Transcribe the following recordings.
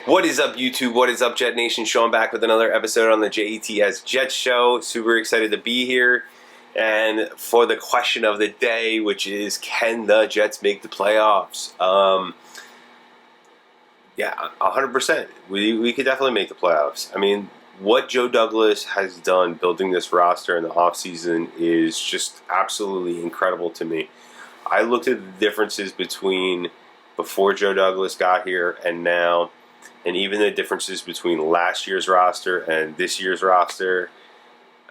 What is up, YouTube? What is up, Jet Nation? Sean back with another episode on the JETS Jet Show. Super excited to be here. And for the question of the day, which is, can the Jets make the playoffs? Yeah, 100%. We could definitely make the playoffs. I mean, what Joe Douglas has done building this roster in the offseason is just absolutely incredible to me. I looked at the differences between before Joe Douglas got here and now, and even the differences between last year's roster and this year's roster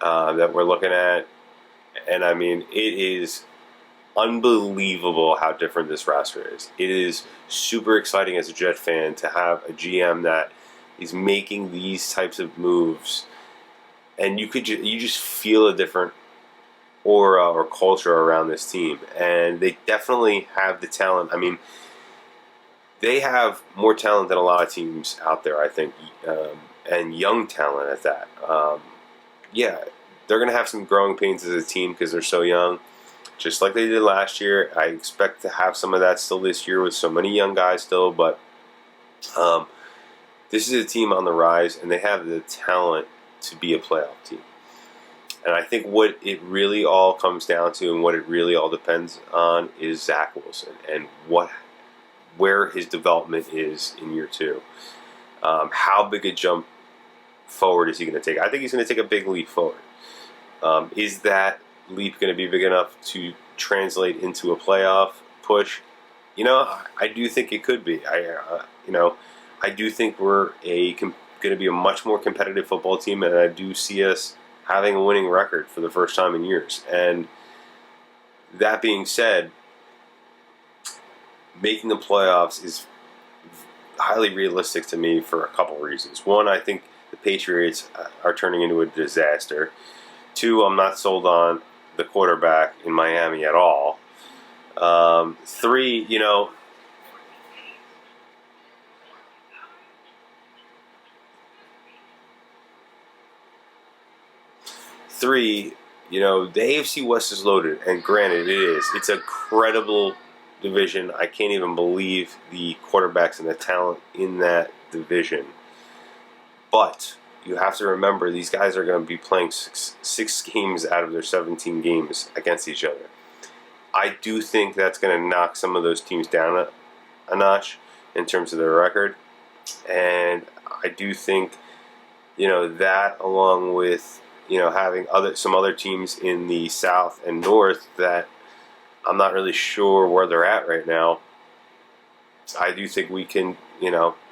that we're looking at. And I mean, it is unbelievable how different this roster is. It is super exciting as a Jet fan to have a GM that is making these types of moves, and you just feel a different aura or culture around this team. And they definitely have the talent. I mean, they have more talent than a lot of teams out there, I think, and young talent at that. Yeah, they're going to have some growing pains as a team because they're so young, just like they did last year. I expect to have some of that still this year with so many young guys still, but this is a team on the rise, and they have the talent to be a playoff team. And I think what it really all comes down to and what it really all depends on is Zach Wilson and where his development is in year two. How big a jump forward is he going to take? I think he's going to take a big leap forward. Is that leap going to be big enough to translate into a playoff push? You know, I do think it could be. I do think we're going to be a much more competitive football team, and I do see us having a winning record for the first time in years. And that being said, making the playoffs is highly realistic to me for a couple reasons. One, I think the Patriots are turning into a disaster. Two, I'm not sold on the quarterback in Miami at all. Three, the AFC West is loaded, and granted, it is. It's a credible division. I can't even believe the quarterbacks and the talent in that division. But you have to remember, these guys are going to be playing six games out of their 17 games against each other. I do think that's going to knock some of those teams down a notch in terms of their record. And I do think, that along with, having some other teams in the South and North that I'm not really sure where they're at right now. I do think we can,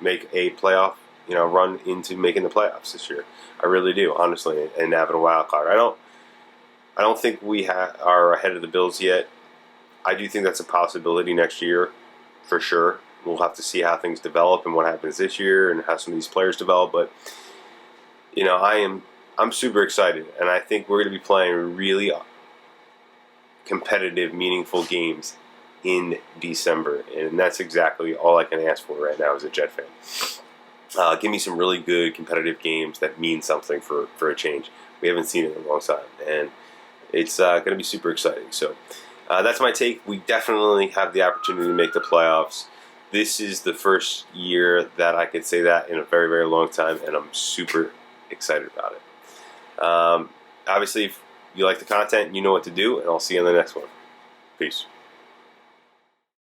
make a playoff, run into making the playoffs this year. I really do, honestly, and having a wild card. I don't think we are ahead of the Bills yet. I do think that's a possibility next year, for sure. We'll have to see how things develop and what happens this year and how some of these players develop. But, I'm super excited, and I think we're going to be playing really competitive, meaningful games in December, and that's exactly all I can ask for right now as a Jet fan. Give me some really good competitive games that mean something for a change. We haven't seen it in a long time, and it's going to be super exciting. So that's my take. We definitely have the opportunity to make the playoffs. This is the first year that I could say that in a very, very long time, and I'm super excited about it. Obviously, if you like the content, you know what to do, and I'll see you in the next one. Peace.